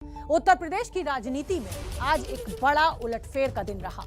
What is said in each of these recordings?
उत्तर प्रदेश की राजनीति में आज एक बड़ा उलटफेर का दिन रहा।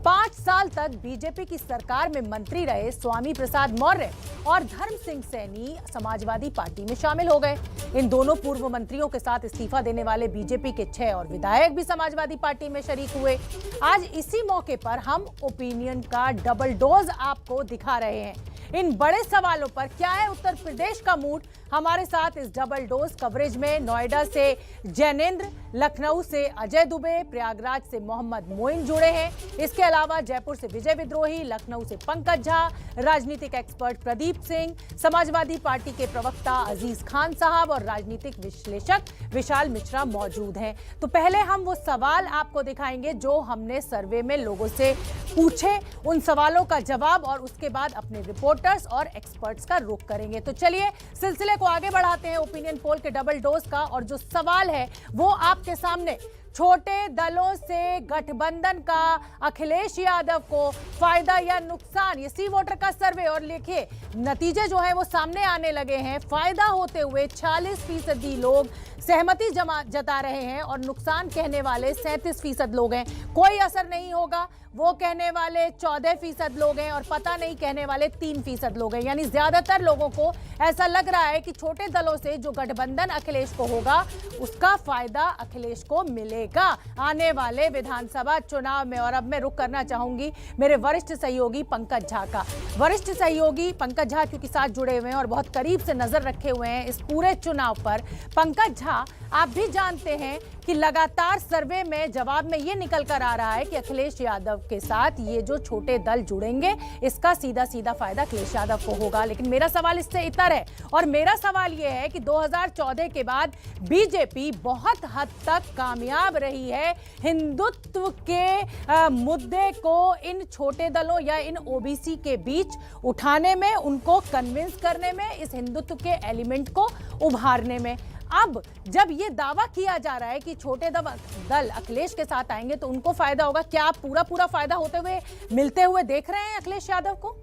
5 साल तक बीजेपी की सरकार में मंत्री रहे स्वामी प्रसाद मौर्य और धर्म सिंह सैनी समाजवादी पार्टी में शामिल हो गए। इन दोनों पूर्व मंत्रियों के साथ इस्तीफा देने वाले बीजेपी के 6 और विधायक भी समाजवादी पार्टी में शरीक हुए। आज इसी मौके पर हम ओपिनियन का डबल डोज आपको दिखा रहे हैं। इन बड़े सवालों पर क्या है उत्तर प्रदेश का मूड, हमारे साथ इस डबल डोज कवरेज में नोएडा से जैनेंद्र, लखनऊ से अजय दुबे, प्रयागराज से मोहम्मद मोइन जुड़े हैं। इसके अलावा जयपुर से विजय विद्रोही, लखनऊ से पंकज झा, राजनीतिक एक्सपर्ट प्रदीप सिंह, समाजवादी पार्टी के प्रवक्ता अजीज खान साहब और राजनीतिक विश्लेषक विशाल मिश्रा मौजूद हैं। तो पहले हम वो सवाल आपको दिखाएंगे जो हमने सर्वे में लोगों से पूछे, उन सवालों का जवाब, और उसके बाद अपने रिपोर्टर्स और एक्सपर्ट्स का रुख करेंगे। तो चलिए सिलसिले को आगे बढ़ाते हैं ओपिनियन पोल के डबल डोज का। और जो सवाल है वो आपके सामने, छोटे दलों से गठबंधन का अखिलेश यादव को फायदा या नुकसान, ये सी वोटर का सर्वे, और लिखिए नतीजे जो है वो सामने आने लगे हैं। फायदा होते हुए 46% लोग सहमति जता रहे हैं और नुकसान कहने वाले 37% लोग हैं। कोई असर नहीं होगा वो कहने वाले 14% लोग हैं और पता नहीं कहने वाले 3% लोग हैं। यानी ज्यादातर लोगों को ऐसा लग रहा है कि छोटे दलों से जो गठबंधन अखिलेश को होगा उसका फायदा अखिलेश को मिलेगा आने वाले विधानसभा चुनाव में। और अब मैं रुख करना चाहूंगी मेरे वरिष्ठ सहयोगी पंकज झा का। वरिष्ठ सहयोगी पंकज झा क्योंकि साथ जुड़े हुए हैं और बहुत करीब से नजर रखे हुए हैं इस पूरे चुनाव पर। पंकज झा, आप भी जानते हैं कि लगातार सर्वे में जवाब में ये निकल कर आ रहा है कि अखिलेश यादव के साथ ये जो छोटे दल जुड़ेंगे इसका सीधा सीधा फायदा अखिलेश यादव को होगा। लेकिन मेरा सवाल इससे इतर है, और मेरा सवाल ये है कि 2014 के बाद बीजेपी बहुत हद तक कामयाब रही है हिंदुत्व के मुद्दे को इन छोटे दलों या इन ओबीसी के बीच उठाने में, उनको कन्विंस करने में, इस हिंदुत्व के एलिमेंट को उभारने में। अब जब ये दावा किया जा रहा है कि छोटे दल अखिलेश के साथ आएंगे तो उनको फायदा होगा, क्या आप पूरा फायदा होते हुए मिलते हुए देख रहे हैं अखिलेश यादव को?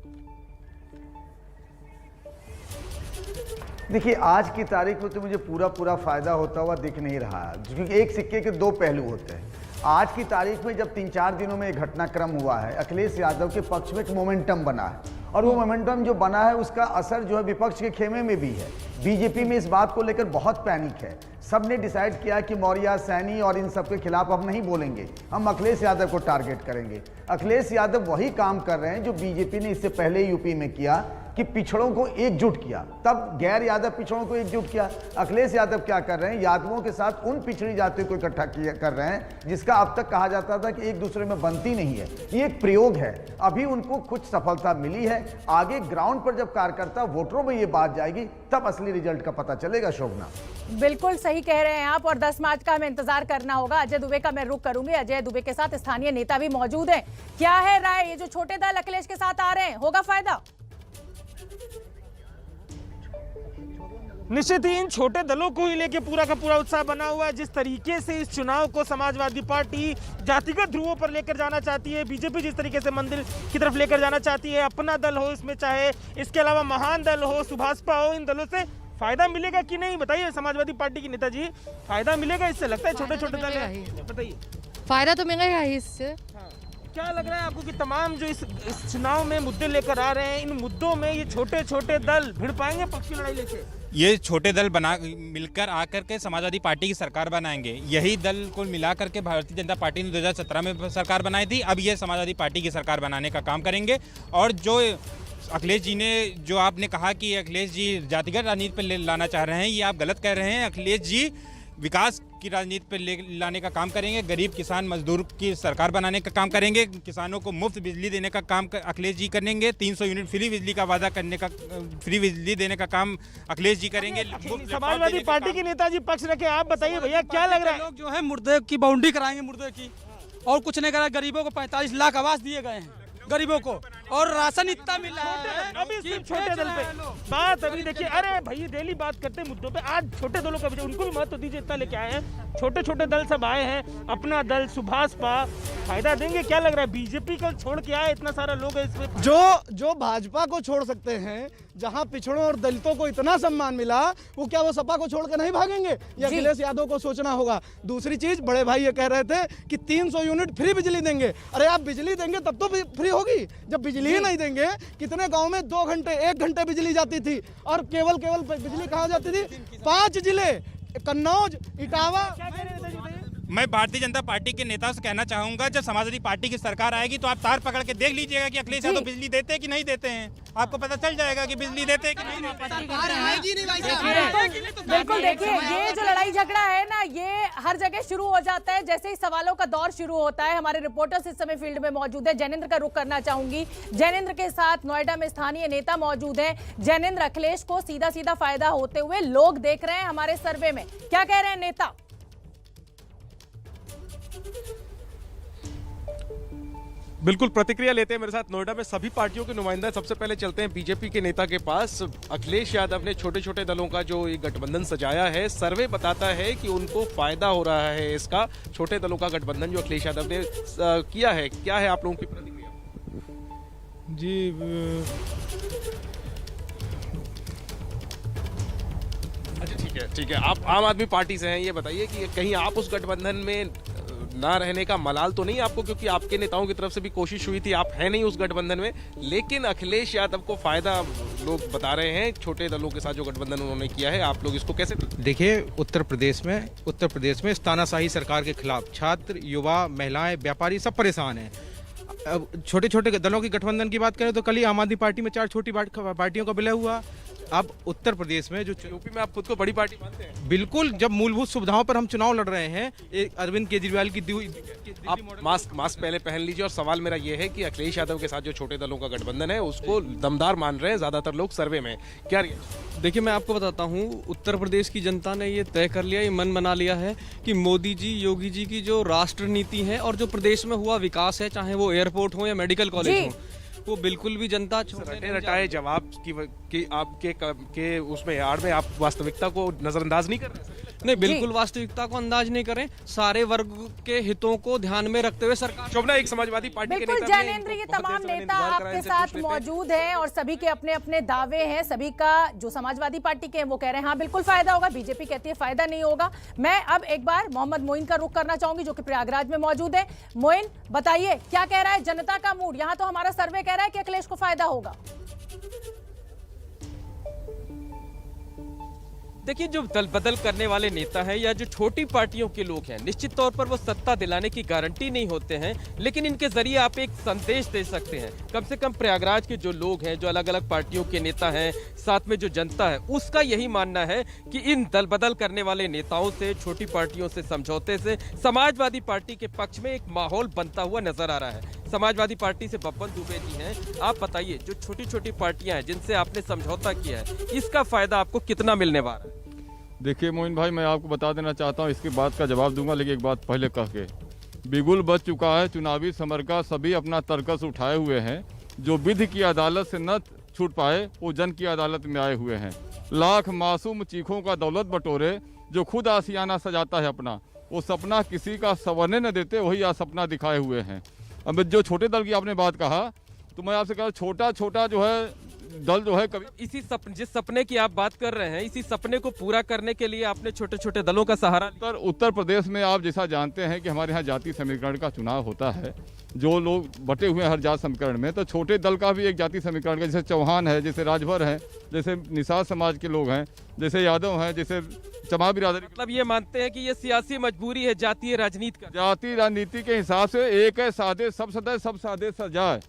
देखिए, आज की तारीख में तो मुझे पूरा फायदा होता हुआ दिख नहीं रहा, क्योंकि एक सिक्के के 2 पहलू होते हैं। आज की तारीख में जब 3-4 दिनों में एक घटनाक्रम हुआ है, अखिलेश यादव के पक्ष में एक मोमेंटम बना है, और वो मोमेंटम जो बना है उसका असर जो है विपक्ष के खेमे में भी है। बीजेपी में इस बात को लेकर बहुत पैनिक है। सबने डिसाइड किया कि मौर्य, सैनी और इन सब के खिलाफ हम नहीं बोलेंगे, हम अखिलेश यादव को टारगेट करेंगे। अखिलेश यादव वही काम कर रहे हैं जो बीजेपी ने इससे पहले यूपी में किया कि पिछड़ों को एकजुट किया, तब गैर यादव पिछड़ों को एकजुट किया। अखिलेश यादव क्या कर रहे हैं, यादवों के साथ उन पिछड़ी जातियों को इकट्ठा कर रहे हैं जिसका अब तक कहा जाता था कि एक दूसरे में बनती नहीं है। ये एक प्रयोग है, अभी उनको कुछ सफलता मिली है। आगे ग्राउंड पर जब कार्यकर्ता वोटरों में ये बात जाएगी तब असली रिजल्ट का पता चलेगा। शोभना, बिल्कुल सही कह रहे हैं आप, और 10 मार्च का हमें इंतजार करना होगा। अजय दुबे का मैं रुख करूंगी। अजय दुबे के साथ स्थानीय नेता भी मौजूद हैं। क्या है राय, ये जो छोटे दल अखिलेश के साथ आ रहे हैं, होगा फायदा? निश्चित ही इन छोटे दलों को ही लेके पूरा का पूरा उत्साह बना हुआ है। जिस तरीके से इस चुनाव को समाजवादी पार्टी जातिगत ध्रुवों पर लेकर जाना चाहती है, बीजेपी जिस तरीके से मंदिर की तरफ लेकर जाना चाहती है, अपना दल हो इसमें, चाहे इसके अलावा महान दल हो, सुभाषपा हो, इन दलों से फायदा मिलेगा कि नहीं, बताइए समाजवादी पार्टी की नेताजी। फायदा मिलेगा इससे, लगता है छोटे छोटे दल है, बताइए। फायदा तो मिलेगा ही इससे। क्या लग रहा है आपको कि तमाम जो इस चुनाव में मुद्दे लेकर आ रहे हैं, इन मुद्दों में ये छोटे छोटे दल भिड़ पाएंगे पक्ष की लड़ाई लेके? ये छोटे दल मिलकर आकर के समाजवादी पार्टी की सरकार बनाएंगे। यही दल को मिला करके भारतीय जनता पार्टी ने 2017 में सरकार बनाई थी। अब ये समाजवादी पार्टी की सरकार बनाने का काम करेंगे। और जो अखिलेश जी ने, जो आपने कहा कि अखिलेश जी जातिगत राजनीति पर लाना चाह रहे हैं, ये आप गलत कह रहे हैं। अखिलेश जी विकास की राजनीति पर लाने का काम करेंगे, गरीब किसान मजदूर की सरकार बनाने का काम करेंगे, किसानों को मुफ्त बिजली देने का काम अखिलेश जी करेंगे, 300 यूनिट फ्री बिजली का वादा करने का, फ्री बिजली देने का काम अखिलेश जी करेंगे। समाजवादी पार्टी के नेताजी पक्ष रखे, आप बताइए भैया क्या लग रहा है? लोग जो है मुर्दे की बाउंड्री कराएंगे, मुर्दे की, और कुछ नहीं करा। गरीबों को 45 लाख आवास दिए गए हैं गरीबों को, और राशन इतना मिला है। अभी सिर्फ छोटे दल पे बात, अभी देखिए, अरे भाई डेली बात करते हैं मुद्दों पे, आज छोटे दलों का उनको भी महत्व दीजिए। इतना लेके आए हैं, छोटे छोटे दल सब आए हैं, अपना दल सुभाषपा फायदा देंगे, क्या लग रहा है? बीजेपी को छोड़ के आए इतना सारा लोग है इसमें। जो भाजपा को छोड़ सकते हैं, जहां पिछड़ों और दलितों को इतना सम्मान मिला, वो क्या वो सपा को छोड़कर नहीं भागेंगे? ये जी। अखिलेश यादव को सोचना होगा। दूसरी चीज, बड़े भाई ये कह रहे थे कि 300 यूनिट फ्री बिजली देंगे। अरे आप बिजली देंगे तब तो फ्री होगी, जब बिजली ही नहीं देंगे। कितने गांव में 2 घंटे 1 घंटे बिजली जाती थी, और केवल बिजली कहाँ जाती थी? 5 जिले, कन्नौज, इटावा। मैं भारतीय जनता पार्टी के नेताओं से कहना चाहूंगा, जब समाजवादी पार्टी की सरकार आएगी तो आप तार पकड़ के देख लीजिएगा कि अखिलेश यादव बिजली देते हैं कि नहीं देते हैं। आपको पता चल जाएगा कि बिजली देते हैं कि नहीं देते हैं। बिल्कुल, देखिए ये जो लड़ाई झगड़ा है ना, ये हर जगह शुरू हो जाता है जैसे ही सवालों का दौर शुरू होता है। हमारे रिपोर्टर्स इस समय फील्ड में मौजूद है। जैनेंद्र का रुख करना चाहूंगी। जैनेंद्र के साथ नोएडा में स्थानीय नेता मौजूद है। जैनेंद्र, अखिलेश को सीधा सीधा फायदा होते हुए लोग देख रहे हैं हमारे सर्वे में, क्या कह रहे हैं नेता? बिल्कुल, प्रतिक्रिया लेते हैं मेरे साथ नोएडा में सभी पार्टियों के नुमाइंदा। सबसे पहले चलते हैं बीजेपी के नेता के पास। अखिलेश यादव ने छोटे छोटे दलों का जो ये गठबंधन सजाया है, सर्वे बताता है कि उनको फायदा हो रहा है इसका। छोटे दलों का गठबंधन जो अखिलेश यादव ने किया है, क्या है आप लोगों की प्रतिक्रिया? जी, अच्छा ठीक है, आप आम आदमी पार्टी से हैं, ये बताइए कि कहीं आप उस गठबंधन में ना रहने का मलाल तो नहीं आपको, क्योंकि आपके नेताओं की तरफ से भी कोशिश हुई थी, आप हैं नहीं उस गठबंधन में, लेकिन अखिलेश यादव को फायदा लोग बता रहे हैं छोटे दलों के साथ जो गठबंधन उन्होंने किया है। आप लोग इसको कैसे? देखिए, उत्तर प्रदेश में तानाशाही सरकार के खिलाफ छात्र, युवा, महिलाएं, व्यापारी सब परेशान हैं। अब छोटे छोटे दलों की गठबंधन की बात करें तो कल ही आम आदमी पार्टी में 4 छोटी पार्टियों का विलय हुआ। अब उत्तर प्रदेश में जो यूपी में आप खुद को बड़ी पार्टी मानते हैं? बिल्कुल, जब मूलभूत सुविधाओं पर हम चुनाव लड़ रहे हैं, एक अरविंद केजरीवाल की आप मास्क पहले पहन लीजिए। और सवाल मेरा ये है कि अखिलेश यादव के साथ जो छोटे दलों का गठबंधन है उसको दमदार मान रहे हैं ज्यादातर लोग सर्वे में, क्या? देखिए, मैं आपको बताता हूँ, उत्तर प्रदेश की जनता ने ये तय कर लिया, ये मन बना लिया है कि मोदी जी, योगी जी की जो राष्ट्र नीति है और जो प्रदेश में हुआ विकास है, चाहे वो एयरपोर्ट हो या मेडिकल कॉलेज हो, वो बिल्कुल भी जनता रटाए जवाब की आपके उसमें आड़ में आप वास्तविकता को नजरअंदाज नहीं कर रहे? नहीं, बिल्कुल वास्तविकता को अंदाज नहीं करें। सारे वर्ग के हितों को ध्यान में रखते हुए सरकार। शोभना, एक समाजवादी पार्टी के बिल्कुल जैनेंद्र, ये तमाम नेता आपके साथ मौजूद हैं और सभी के अपने अपने दावे हैं। सभी का जो समाजवादी पार्टी के हैं वो कह रहे हैं हाँ बिल्कुल फायदा होगा, बीजेपी कहती है फायदा नहीं होगा। मैं अब एक बार मोहम्मद मोइन का रुख करना चाहूंगी जो कि प्रयागराज में मौजूद है। मोइन, बताइए क्या कह रहा है जनता का मूड? यहाँ तो हमारा सर्वे कह रहा है कि अखिलेश को फायदा होगा। देखिए, जो दल बदल करने वाले नेता हैं या जो छोटी पार्टियों के लोग हैं, निश्चित तौर पर वो सत्ता दिलाने की गारंटी नहीं होते हैं, लेकिन इनके जरिए आप एक संदेश दे सकते हैं। कम से कम प्रयागराज के जो लोग हैं, जो अलग अलग पार्टियों के नेता हैं, साथ में जो जनता है, उसका यही मानना है कि इन दल बदल करने वाले नेताओं से, छोटी पार्टियों से समझौते से समाजवादी पार्टी के पक्ष में एक माहौल बनता हुआ नजर आ रहा है। समाजवादी पार्टी से बब्बन दुबे जी हैं, आप बताइए, जो छोटी छोटी पार्टियां हैं जिनसे आपने समझौता किया है, इसका फायदा आपको कितना मिलने वाला है? देखिए मोइन भाई, मैं आपको बता देना चाहता हूँ, इसकी बात का जवाब दूंगा, लेकिन एक बात पहले कह के, बिगुल बच चुका है चुनावी समर का, सभी अपना तर्कस उठाए हुए हैं। जो विधि की अदालत से न छूट पाए वो जन की अदालत में आए हुए हैं। लाख मासूम चीखों का दौलत बटोरे, जो खुद आशियाना सजाता है अपना, वो सपना किसी का संवरने न देते, वही आज सपना दिखाए हुए हैं। अब जो छोटे दल की आपने बात कहा, तो मैं आपसे कहा, छोटा छोटा जो है दल जो है कभी जिस सपने की आप बात कर रहे हैं, इसी सपने को पूरा करने के लिए आपने छोटे छोटे दलों का सहारा। उत्तर प्रदेश में आप जैसा जानते हैं कि हमारे यहाँ जाति समीकरण का चुनाव होता है, जो लोग बटे हुए हैं हर जाति समीकरण में, तो छोटे दल का भी एक जाति समीकरण का, जैसे चौहान है, जैसे राजभर है, जैसे निषाद समाज के लोग हैं, जैसे यादव हैं, जैसे चमा बिरादरी। मतलब ये मानते हैं कि ये सियासी मजबूरी है जातीय राजनीति का? जाति राजनीति के हिसाब से एक है सादे सब सदे सब सादे सजाए,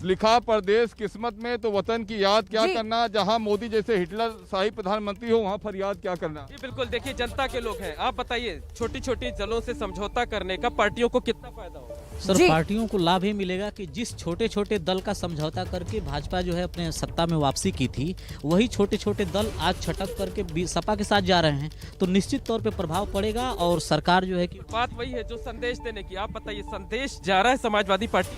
लिखा परदेश किस्मत में तो वतन की याद क्या करना, जहां मोदी जैसे हिटलर शाही प्रधानमंत्री हो वहां फरियाद क्या करना। ये बिल्कुल, देखिए जनता के लोग हैं, आप बताइए, छोटी छोटी दलों से समझौता करने का पार्टियों को कितना फायदा होगा? सर, पार्टियों को लाभ ही मिलेगा कि जिस छोटे छोटे दल का समझौता करके भाजपा जो है अपने सत्ता में वापसी की थी, वही छोटे छोटे दल आज छटक करके सपा के साथ जा रहे हैं, तो निश्चित तौर पे प्रभाव पड़ेगा और सरकार जो है कि बात वही है जो संदेश देने की। आप बताइए, संदेश जा रहा है समाजवादी पार्टी?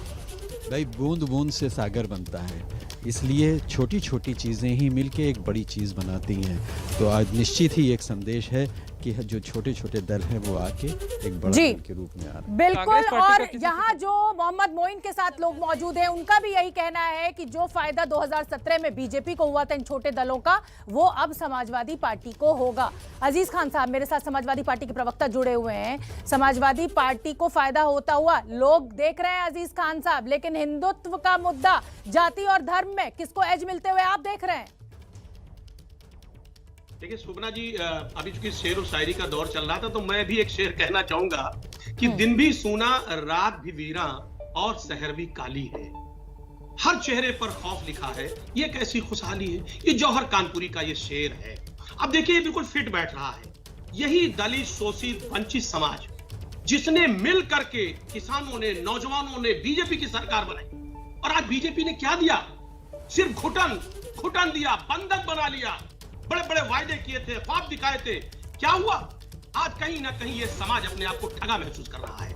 भाई, बूंद बूंद से सागर बनता है, इसलिए छोटी छोटी चीज़ें ही मिलके एक बड़ी चीज़ बनाती हैं। तो आज निश्चित ही एक संदेश है ताकि जो छोटे छोटे दल हैं वो आके एक बड़ा जी दल के रूप में आ रहे हैं। बिल्कुल। और यहाँ जो मोहम्मद मोइन के साथ लोग मौजूद हैं, उनका भी यही कहना है कि जो फायदा 2017 में बीजेपी को हुआ था इन छोटे दलों का, वो अब समाजवादी पार्टी को होगा। अजीज खान साहब मेरे साथ समाजवादी पार्टी के प्रवक्ता जुड़े हुए हैं। समाजवादी पार्टी को फायदा होता हुआ लोग देख रहे हैं अजीज खान साहब, लेकिन हिंदुत्व का मुद्दा, जाति और धर्म में किसको एज मिलते हुए आप देख रहे हैं? देखिए शोभना जी, अभी चूंकि शेर और शायरी का दौर चल रहा था तो मैं भी एक शेर कहना चाहूंगा कि दिन भी सूना, रात भी वीरा और शहर भी काली है, हर चेहरे पर खौफ लिखा है, ये कैसी खुशहाली है। ये जौहर कानपुरी का ये शेर है। अब देखिए बिल्कुल फिट बैठ रहा है। यही दलित, शोषित, वंचित समाज जिसने मिल करके, किसानों ने, नौजवानों ने बीजेपी की सरकार बनाई, और आज बीजेपी ने क्या दिया? सिर्फ घुटन दिया, बंधक बना लिया, बड़े बड़े वायदे किए थे, ख्वाब दिखाए थे। क्या हुआ? आज कहीं ना कहीं ये समाज अपने आप को ठगा महसूस कर रहा है,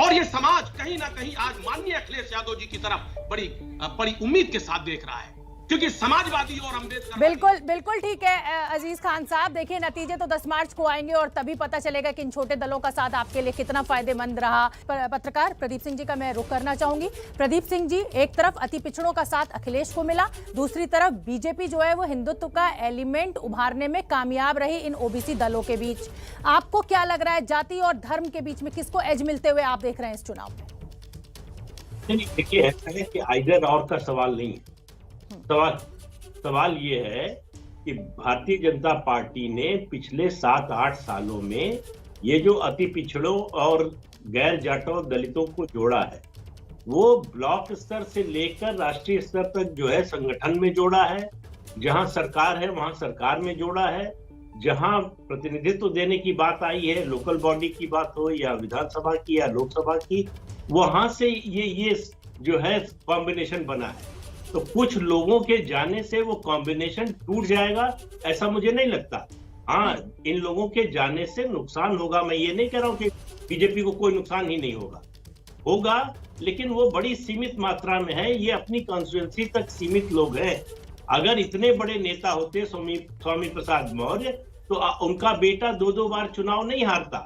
और ये समाज कहीं ना कहीं आज माननीय अखिलेश यादव जी की तरफ बड़ी उम्मीद के साथ देख रहा है, क्योंकि समाजवादी और अम्बेडकर। बिल्कुल ठीक है अजीज खान साहब। देखिए नतीजे तो 10 मार्च को आएंगे और तभी पता चलेगा कि इन छोटे दलों का साथ आपके लिए कितना फायदेमंद रहा। पत्रकार प्रदीप सिंह जी का मैं रुख करना चाहूंगी। प्रदीप सिंह जी, एक तरफ अति पिछड़ों का साथ अखिलेश को मिला, दूसरी तरफ बीजेपी जो है वो हिंदुत्व का एलिमेंट उभारने में कामयाब रही इन ओबीसी दलों के बीच। आपको क्या लग रहा है, जाति और धर्म के बीच में किसको एज मिलते हुए आप देख रहे हैं इस चुनाव में? देखिए ऐसा है कि आइदर और का सवाल नहीं है। सवाल ये है कि भारतीय जनता पार्टी ने पिछले 7-8 सालों में ये जो अति पिछड़ों और गैर जाटों दलितों को जोड़ा है, वो ब्लॉक स्तर से लेकर राष्ट्रीय स्तर तक जो है संगठन में जोड़ा है। जहां सरकार है वहां सरकार में जोड़ा है। जहां प्रतिनिधित्व देने की बात आई है, लोकल बॉडी की बात हो या विधानसभा की या लोकसभा की, वहां से ये जो है कॉम्बिनेशन बना है। तो कुछ लोगों के जाने से वो कॉम्बिनेशन टूट जाएगा ऐसा मुझे नहीं लगता। हाँ, इन लोगों के जाने से नुकसान होगा। मैं ये नहीं कह रहा हूँ कि बीजेपी को कोई नुकसान ही नहीं होगा, लेकिन वो बड़ी सीमित मात्रा में है। ये अपनी कॉन्स्टिट्यूएंसी तक सीमित लोग हैं। अगर इतने बड़े नेता होते स्वामी प्रसाद मौर्य, तो उनका बेटा 2-2 बार चुनाव नहीं हारता।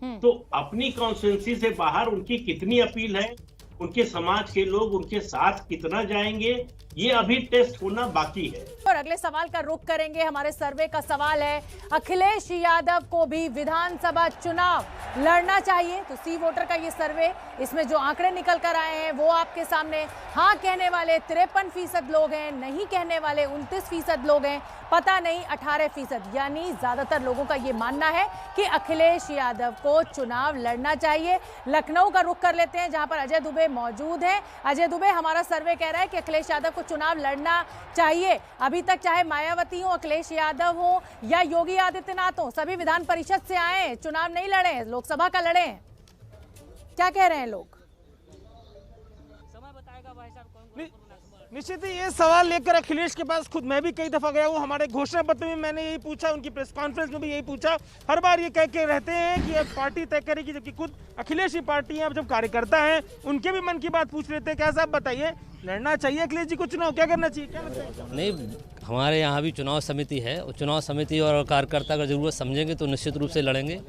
तो अपनी कॉन्स्टिट्यूएंसी से बाहर उनकी कितनी अपील है, उनके समाज के लोग उनके साथ कितना जाएंगे, ये अभी टेस्ट होना बाकी है। और अगले सवाल का रुख करेंगे। हमारे सर्वे का सवाल है, अखिलेश यादव को भी विधानसभा चुनाव लड़ना चाहिए? तो सी वोटर का ये सर्वे, इसमें जो आंकड़े निकल कर आए हैं वो आपके सामने। हाँ कहने वाले 53% लोग हैं, नहीं कहने वाले 29% लोग हैं, पता नहीं 18%। यानी ज्यादातर लोगों का ये मानना है कि अखिलेश यादव को चुनाव लड़ना चाहिए। लखनऊ का रुख कर लेते हैं, जहां पर अजय दुबे मौजूद है। अजय दुबे, हमारा सर्वे कह रहा है कि अखिलेश यादव को चुनाव लड़ना चाहिए। अभी तक चाहे मायावती हो, अखिलेश यादव हो या योगी आदित्यनाथ हो, सभी विधान परिषद से आए, चुनाव नहीं लड़े, लोकसभा का लड़े। क्या कह रहे हैं लोग? निश्चित ही ये सवाल लेकर अखिलेश के पास खुद मैं भी कई दफा गया हूँ। हमारे घोषणा पत्र में मैंने यही पूछा, उनकी प्रेस कॉन्फ्रेंस में भी यही पूछा। हर बार ये कह के रहते हैं कि अब पार्टी तय करेगी, जबकि खुद अखिलेश ही पार्टी है। अब जब कार्यकर्ता हैं उनके भी मन की बात पूछ लेते हैं। क्या साहब बताइए, लड़ना चाहिए अखिलेश जी को चुनाव? क्या करना चाहिए, क्या लगता है? नहीं, हमारे यहाँ भी चुनाव समिति है, और चुनाव समिति और कार्यकर्ता अगर जरूरत समझेंगे तो निश्चित रूप से लड़ेंगे।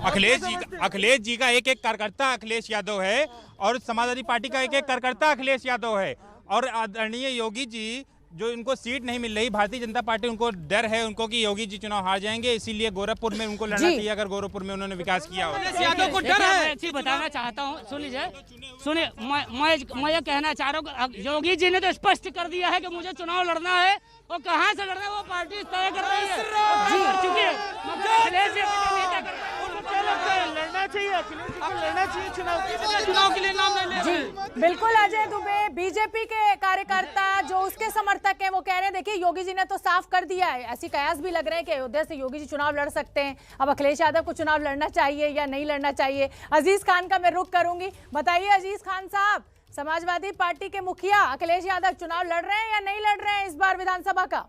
अखिलेश जी का एक कार्यकर्ता अखिलेश यादव है, और समाजवादी पार्टी का एक कार्यकर्ता अखिलेश यादव है। और आदरणीय योगी जी, जो इनको सीट नहीं मिल रही, भारतीय जनता पार्टी उनको डर है उनको कि योगी जी चुनाव हार जाएंगे, इसीलिए गोरखपुर में उनको लड़ना चाहिए। अगर गोरखपुर में उन्होंने विकास किया हो। यादव को डर है। एक चीज बताना चाहता हूँ, सुन लीजिए, सुनिए, मैं ये कहना चाह रहा हूँ, योगी जी ने तो स्पष्ट कर दिया है कि मुझे चुनाव लड़ना है, और कहाँ से लड़ना है वो पार्टी तय कर रही है। लड़ना चाहिए, अखिलेश जी को लड़ना चाहिए चुनाव के लिए नाम नहीं जी बिल्कुल। अजय दुबे, बीजेपी के कार्यकर्ता जो उसके समर्थक हैं वो कह रहे हैं, देखिए योगी जी ने तो साफ कर दिया है, ऐसी कयास भी लग रहे हैं कि अयोध्या से योगी जी चुनाव लड़ सकते हैं। अब अखिलेश यादव को चुनाव लड़ना चाहिए या नहीं लड़ना चाहिए? अजीज खान का मैं रुख करूंगी। बताइए अजीज खान साहब, समाजवादी पार्टी के मुखिया अखिलेश यादव चुनाव लड़ रहे हैं या नहीं लड़ रहे हैं इस बार विधानसभा का?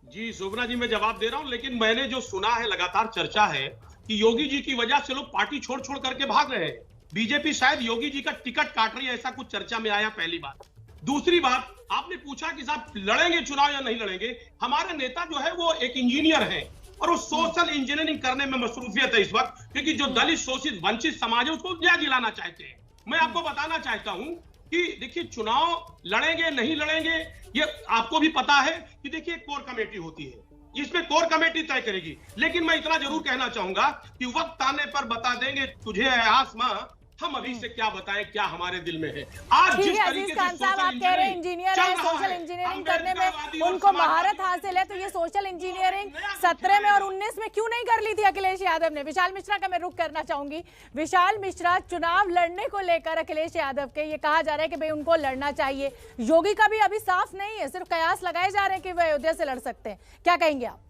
जी शोभना जी, मैं जवाब दे रहा हूं, लेकिन मैंने जो सुना है, लगातार चर्चा है कि योगी जी की वजह से लोग पार्टी छोड़ करके भाग रहे हैं। बीजेपी शायद योगी जी का टिकट काट रही है, ऐसा कुछ चर्चा में आया, पहली बात। दूसरी बात, आपने पूछा कि साहब लड़ेंगे चुनाव या नहीं लड़ेंगे। हमारे नेता जो है वो एक इंजीनियर हैं, और वो सोशल इंजीनियरिंग करने में मसरूफियत है इस वक्त, क्योंकि जो दलित शोषित वंचित समाज है उसको न्याय दिलाना चाहते हैं। मैं आपको बताना चाहता हूं कि देखिए, चुनाव लड़ेंगे नहीं लड़ेंगे ये आपको भी पता है कि देखिए कोर कमेटी होती है, इसमें कोर कमेटी तय करेगी। लेकिन मैं इतना जरूर कहना चाहूंगा कि वक्त आने पर बता देंगे तुझे है आसमां, हम अभी से क्या बताएं क्या हमारे दिल में है। आज जिस तरीके से आप कह रहे हैं इंजीनियर है, सोशल इंजीनियरिंग करने में उनको महारत हासिल है, तो ये सोशल इंजीनियरिंग 17 में और 19 में क्यों नहीं कर ली थी अखिलेश यादव ने? विशाल मिश्रा का मैं रुख करना चाहूंगी। विशाल मिश्रा, चुनाव लड़ने को लेकर अखिलेश यादव के ये कहा जा रहा है कि भाई उनको लड़ना चाहिए, योगी का भी अभी साफ नहीं है, सिर्फ कयास लगाए जा रहे हैं कि वह अयोध्या से लड़ सकते हैं, क्या कहेंगे आप?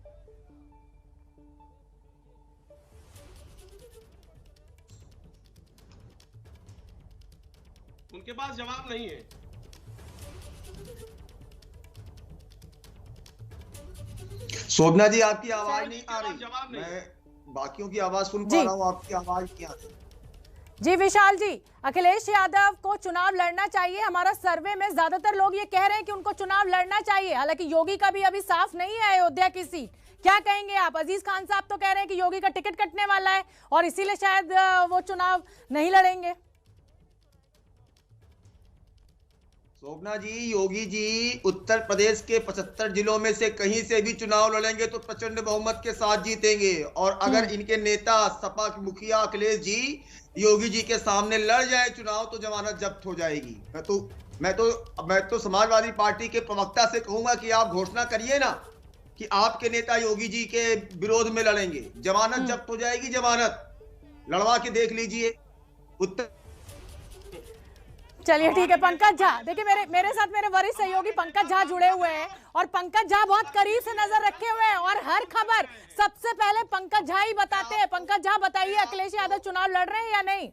उनके पास जवाब नहीं है। शोभना जी, आपकी आवाज नहीं आ रही। मैं बाकियों की आवाज सुन पा रहा हूँ, आपकी आवाज नहीं आ रही। जी विशाल जी, अखिलेश यादव को चुनाव लड़ना चाहिए, हमारा सर्वे में ज्यादातर लोग ये कह रहे हैं कि उनको चुनाव लड़ना चाहिए, हालांकि योगी का भी अभी साफ नहीं है अयोध्या की सीट, क्या कहेंगे आप? अजीज खान साहब तो कह रहे हैं कि योगी का टिकट कटने वाला है और इसीलिए शायद वो चुनाव नहीं लड़ेंगे। शोभना जी, योगी जी उत्तर प्रदेश के 75 जिलों में से कहीं से भी चुनाव लड़ेंगे तो प्रचंड बहुमत के साथ जीतेंगे, और अगर इनके नेता सपा के मुखिया अखिलेश जी योगी जी के सामने लड़ जाए चुनाव तो जमानत जब्त हो जाएगी। मैं तो समाजवादी पार्टी के प्रवक्ता से कहूंगा कि आप घोषणा करिए ना कि आपके नेता योगी जी के विरोध में लड़ेंगे, जमानत जब्त हो जाएगी। जमानत लड़वा के देख लीजिए। उत्तर चलिए ठीक है। पंकज झा, देखिए मेरे साथ मेरे वरिष्ठ सहयोगी पंकज झा जुड़े हुए हैं और पंकज झा बहुत करीब से नजर रखे हुए हैं और हर खबर सबसे पहले पंकज झा ही बताते हैं। पंकज झा बताइए, अखिलेश यादव चुनाव लड़ रहे हैं या नहीं?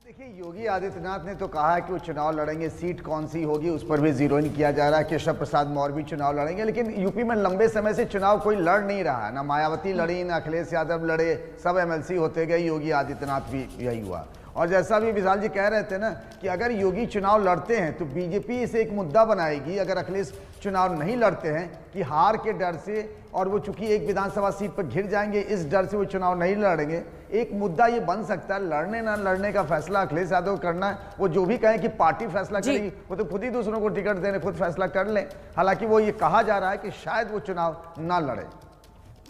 देखिए, योगी आदित्यनाथ ने तो कहा है कि वो चुनाव लड़ेंगे, सीट कौन सी होगी उस पर भी जीरो इन किया जा रहा है। केशव प्रसाद मौर्य भी चुनाव लड़ेंगे, लेकिन यूपी में लंबे समय से चुनाव कोई लड़ नहीं रहा है, ना मायावती लड़ी ना अखिलेश यादव लड़े, सब एमएलसी होते गए, योगी आदित्यनाथ भी यही हुआ। और जैसा भी विशाल जी कह रहे थे ना कि अगर योगी चुनाव लड़ते हैं तो बीजेपी इसे एक मुद्दा बनाएगी, अगर अखिलेश चुनाव नहीं लड़ते हैं कि हार के डर से, और वो चूंकि एक विधानसभा सीट पर घिर जाएंगे इस डर से वो चुनाव नहीं लड़ेंगे, एक मुद्दा ये बन सकता है। लड़ने ना लड़ने का फैसला अखिलेश यादव को करना है, वो जो भी कहें कि पार्टी फैसला करेगी, वो तो खुद ही दूसरों को टिकट देने खुद फैसला कर लें। हालांकि वो ये कहा जा रहा है कि शायद वो चुनाव ना लड़े।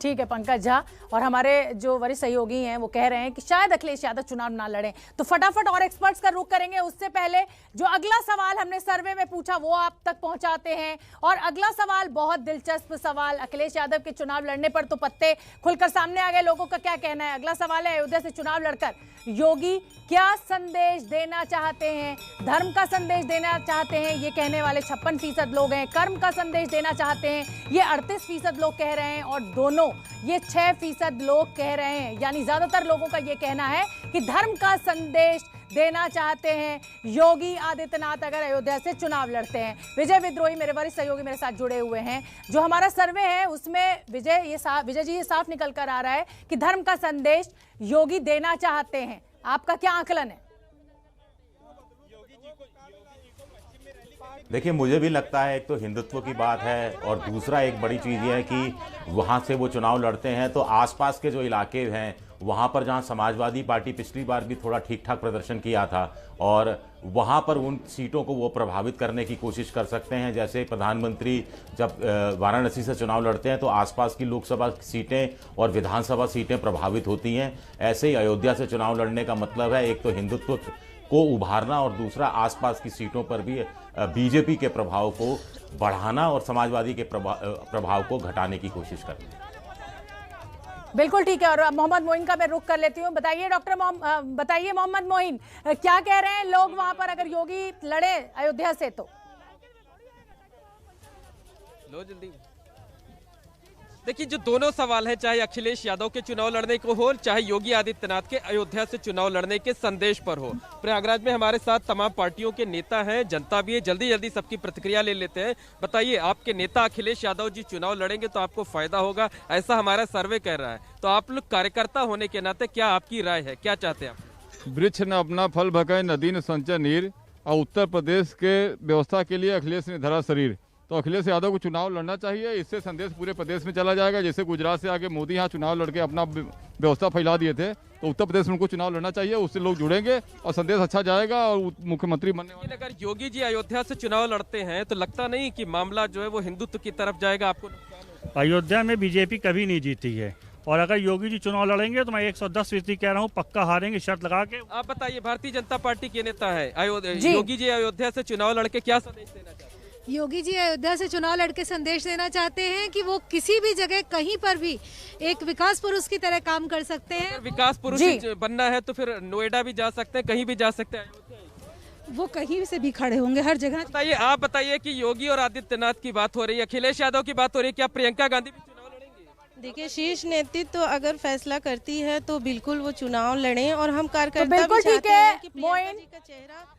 ठीक है पंकज झा, और हमारे जो वरिष्ठ सहयोगी हैं वो कह रहे हैं कि शायद अखिलेश यादव चुनाव ना लड़ें। तो फटाफट और एक्सपर्ट्स का रुख करेंगे, उससे पहले जो अगला सवाल हमने सर्वे में पूछा वो आप तक पहुंचाते हैं। और अगला सवाल बहुत दिलचस्प सवाल, अखिलेश यादव के चुनाव लड़ने पर तो पत्ते खुलकर सामने आ गए, लोगों का क्या कहना है। अगला सवाल है, अयोध्या से चुनाव लड़कर योगी क्या संदेश देना चाहते हैं? धर्म का संदेश देना चाहते हैं ये कहने वाले 56% लोग हैं, कर्म का संदेश देना चाहते हैं ये 38% लोग कह रहे हैं, और दोनों ये 6% लोग कह रहे हैं। यानी ज्यादातर लोगों का ये कहना है कि धर्म का संदेश देना चाहते हैं योगी आदित्यनाथ अगर अयोध्या से चुनाव लड़ते हैं। विजय विद्रोही मेरे वरिष्ठ सहयोगी मेरे साथ जुड़े हुए हैं। जो हमारा सर्वे है उसमें विजय जी ये साफ निकल कर आ रहा है कि धर्म का संदेश योगी देना चाहते हैं, आपका क्या आकलन है? देखिए, मुझे भी लगता है एक तो हिंदुत्व की बात है, और दूसरा एक बड़ी चीज़ ये है कि वहाँ से वो चुनाव लड़ते हैं तो आसपास के जो इलाके हैं वहाँ पर जहाँ समाजवादी पार्टी पिछली बार भी थोड़ा ठीक ठाक प्रदर्शन किया था, और वहाँ पर उन सीटों को वो प्रभावित करने की कोशिश कर सकते हैं। जैसे प्रधानमंत्री जब वाराणसी से चुनाव लड़ते हैं तो आसपास की लोकसभा सीटें और विधानसभा सीटें प्रभावित होती हैं, ऐसे ही अयोध्या से चुनाव लड़ने का मतलब है एक तो हिंदुत्व को उभारना और दूसरा आसपास की सीटों पर भी बीजेपी के प्रभाव को बढ़ाना और समाजवादी के प्रभाव को घटाने की कोशिश करना। बिल्कुल ठीक है। और मोहम्मद मोइन का मैं रुख कर लेती हूँ। बताइए बताइए मोहम्मद मोइन, क्या कह रहे हैं लोग वहां पर अगर योगी लड़े अयोध्या से तो? लो जल्दी। देखिए, जो दोनों सवाल है, चाहे अखिलेश यादव के चुनाव लड़ने को हो, चाहे योगी आदित्यनाथ के अयोध्या से चुनाव लड़ने के संदेश पर हो। प्रयागराज में हमारे साथ तमाम पार्टियों के नेता हैं, जनता भी है, जल्दी जल्दी सबकी प्रतिक्रिया ले लेते हैं। बताइए, आपके नेता अखिलेश यादव जी चुनाव लड़ेंगे तो आपको फायदा होगा, ऐसा हमारा सर्वे कह रहा है, तो आप लोग कार्यकर्ता होने के नाते क्या आपकी राय है, क्या चाहते हैं आप? वृक्ष न अपना फल भगाए, नदी न संचय नीर, और उत्तर प्रदेश के व्यवस्था के लिए अखिलेश ने धरा शरीर। तो अखिलेश यादव को चुनाव लड़ना चाहिए। इससे संदेश पूरे प्रदेश में चला जाएगा। जैसे गुजरात से आके मोदी यहाँ चुनाव लड़के अपना व्यवस्था फैला दिए थे, तो उत्तर प्रदेश में उनको चुनाव लड़ना चाहिए। उससे लोग जुड़ेंगे और संदेश अच्छा जाएगा और मुख्यमंत्री बनने वाले। अगर योगी जी अयोध्या से चुनाव लड़ते हैं तो लगता नहीं कि मामला जो है वो हिंदुत्व की तरफ जाएगा? आपको अयोध्या में बीजेपी कभी नहीं जीती है, और अगर योगी जी चुनाव लड़ेंगे तो मैं 110% कह रहा हूँ पक्का हारेंगे शर्त लगा के। आप बताइए, भारतीय जनता पार्टी के नेता है योगी जी अयोध्या से चुनाव लड़के क्या संदेश देना चाहते हैं? योगी जी अयोध्या से चुनाव लड़के संदेश देना चाहते हैं कि वो किसी भी जगह कहीं पर भी एक विकास पुरुष की तरह काम कर सकते हैं। विकास पुरुष बनना है तो फिर नोएडा भी जा सकते हैं, कहीं भी जा सकते हैं। वो कहीं से भी खड़े होंगे हर जगह। बताइए, आप बताइए कि योगी और आदित्यनाथ की बात हो रही है, अखिलेश यादव की बात हो रही है, क्या प्रियंका गांधी भी चुनाव लड़ेंगे? देखिए, शीर्ष नेतृत्व अगर फैसला करती है तो बिल्कुल वो चुनाव लड़ें, और हम तो कार्यकर्ता बिल्कुल भी ठीक चाहते हैं है कि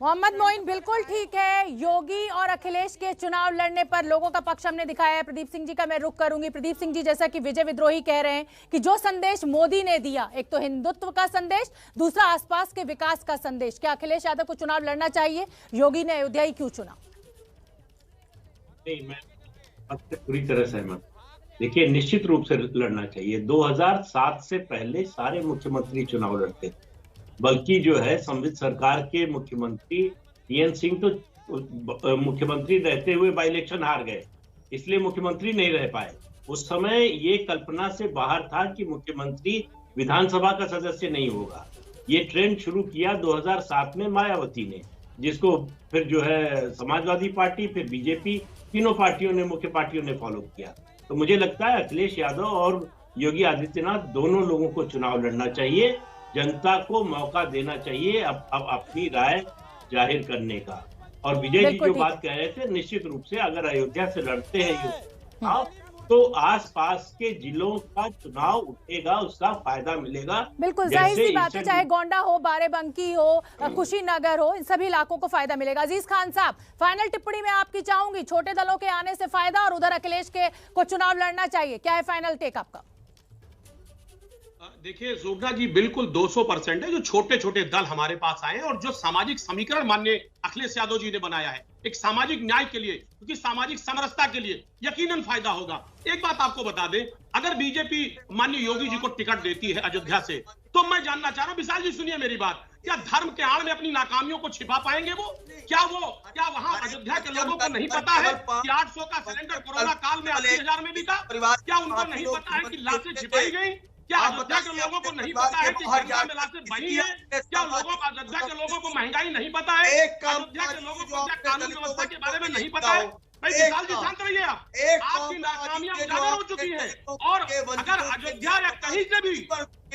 मोहम्मद मोइन, बिल्कुल ठीक है। योगी और अखिलेश के चुनाव लड़ने पर लोगों का पक्ष हमने दिखाया है। प्रदीप सिंह जी का मैं रुख करूंगी। प्रदीप सिंह जी, जैसा कि विजय विद्रोही कह रहे हैं कि जो संदेश मोदी ने दिया, एक तो हिंदुत्व का संदेश, दूसरा आसपास के विकास का संदेश, क्या अखिलेश यादव को चुनाव लड़ना चाहिए? योगी ने अयोध्या ही क्यों चुना? नहीं, मैं आपसे पूरी तरह सहमत। देखिए, निश्चित रूप से लड़ना चाहिए। 2007 से पहले सारे मुख्यमंत्री चुनाव लड़ते थे, बल्कि जो है संवित सरकार के मुख्यमंत्री टीएन सिंह तो मुख्यमंत्री रहते हुए बाई इलेक्शन हार गए, इसलिए मुख्यमंत्री नहीं रह पाए। उस समय ये कल्पना से बाहर था कि मुख्यमंत्री विधानसभा का सदस्य नहीं होगा। ये ट्रेंड शुरू किया 2007 में मायावती ने, जिसको फिर जो है समाजवादी पार्टी, फिर बीजेपी, तीनों पार्टियों ने, मुख्य पार्टियों ने फॉलो किया। तो मुझे लगता है अखिलेश यादव और योगी आदित्यनाथ दोनों लोगों को चुनाव लड़ना चाहिए। जनता को मौका देना चाहिए अब अपनी राय जाहिर करने का। और विजय जी जो बात कह रहे थे, निश्चित रूप से अगर अयोध्या से लड़ते हैं ये चुनाव, तो आसपास के जिलों का चुनाव उठेगा, उसका फायदा मिलेगा। बिल्कुल जाहिर सी बात है, चाहे गोंडा हो, बाराबंकी हो, कुशीनगर हो, इन सभी इलाकों को फायदा मिलेगा। अजीज खान साहब, फाइनल टिप्पणी में आपकी चाहूंगी। छोटे दलों के आने से फायदा और उधर अखिलेश के को चुनाव लड़ना चाहिए, क्या है फाइनल टेक आपका? देखिए शोभना जी, बिल्कुल 200% है। जो छोटे छोटे दल हमारे पास आए हैं और जो सामाजिक समीकरण माननीय अखिलेश यादव जी ने बनाया है एक सामाजिक न्याय के लिए, क्योंकि सामाजिक समरसता के लिए यकीनन फायदा होगा। एक बात आपको बता दें, अगर बीजेपी माननीय योगी जी को टिकट देती है अयोध्या से, तो मैं जानना चाह रहा हूं, विशाल जी सुनिए मेरी बात, क्या धर्म के आड़ में अपनी नाकामियों को छिपा पाएंगे वो? क्या वहां अयोध्या के लोगों को नहीं पता है कि 800 का सिलेंडर कोरोना काल में 80,000 में बिका? क्या उनको नहीं पता है कि लाशें छिपाई गई? क्या अयोध्या के लोगों को नहीं पता है कि गंगा में लाशें बही है? क्या अयोध्या के लोगों को महंगाई नहीं पता है? अयोध्या के लोगों को क्या कानून व्यवस्था के बारे में नहीं पता है? भाई विशाल जी शांत रहिए, आपकी नाकामियां उजागर हो चुकी है। और अगर अयोध्या या कहीं से भी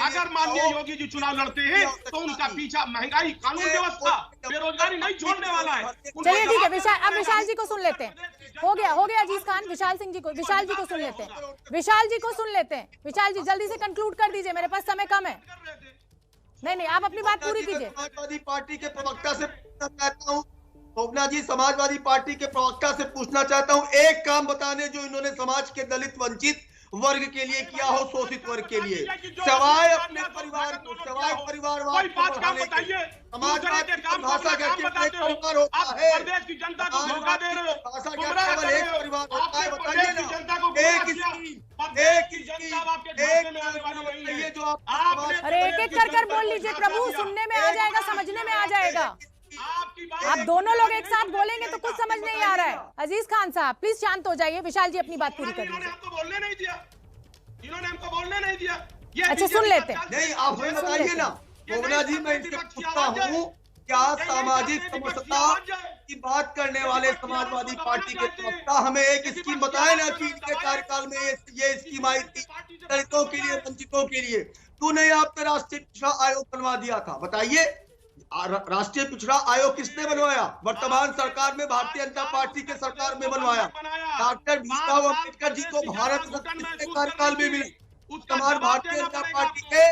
अगर माननीय योगी जी चुनाव लड़ते हैं तो उनका पीछा महंगाई, कानून व्यवस्था, बेरोजगारी नहीं छोड़ने वाला है। चलिए ठीक है विशाल, अब विशाल जी को सुन लेते हैं। हो गया अजीज खान, विशाल सिंह जी को, विशाल जी को सुन लेते हैं। विशाल जी को सुन लेते हैं। विशाल जी जल्दी से कंक्लूड कर दीजिए, मेरे पास समय कम है। नहीं, आप अपनी बात पूरी कीजिए। समाजवादी पार्टी के प्रवक्ता से पूछना चाहता हूँ, शोभना जी, समाजवादी पार्टी के प्रवक्ता से पूछना चाहता हूँ, एक काम बताने जो इन्होंने समाज के दलित वंचित वर्ग के लिए किया हो, शोषित वर्ग के लिए, सवाए अपने परिवार को, सवाए परिवारवाद को बढ़ाने के, समाजवाद की भाषा का परिवार होता है, प्रदेश की जनता को धोखा दे रहे हो, भाषा का केवल एक परिवार होता है। बताइए ना, अरे एक कर बोल लीजिए प्रभु, सुनने में आ जाएगा, समझने में आ जाएगा। आप दोनों लोग एक साथ बोलेंगे तो कुछ समझ नहीं आ रहा है। अजीज खान साहब प्लीज शांत हो जाइए, विशाल जी अपनी बात पूरी कर लीजिए। इन्होंने हमको बोलने नहीं दिया। अच्छा सुन लेते हैं। नहीं, आप हमें बताइए ना शोभना जी, मैं इनसे पूछता हूँ, क्या सामाजिक समरसता की बात करने वाले समाजवादी पार्टी के प्रवक्ता हमें एक स्कीम बताए ना कि इनके कार्यकाल में ये स्कीम आई थी दलितों के लिए, वंचितों के लिए? क्यों नहीं आपने राष्ट्रीय पिछड़ा आयोग बनवा दिया था? बताइए, राष्ट्रीय पिछड़ा आयोग किसने बनवाया? वर्तमान सरकार में भारतीय जनता पार्टी के सरकार में बनवाया। डॉक्टर भीमराव अम्बेडकर जी को भारत रत्न किसने कार्यकाल में मिली? वर्तमान भारतीय जनता पार्टी के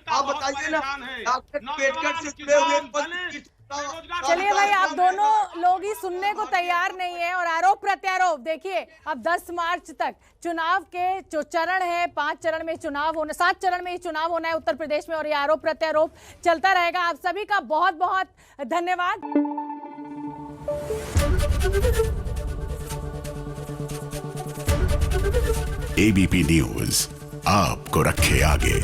आप बताइए ना, डॉक्टर अम्बेडकर से जुड़े हुए। चलिए भाई, आप दोनों लोग ही सुनने को तैयार नहीं है और आरोप प्रत्यारोप। देखिए, अब 10 मार्च तक चुनाव के जो चरण है, 5 चरण में चुनाव होना, 7 चरण में ही चुनाव होना है उत्तर प्रदेश में, और ये आरोप प्रत्यारोप चलता रहेगा। आप सभी का बहुत बहुत धन्यवाद। एबीपी न्यूज आपको रखे आगे।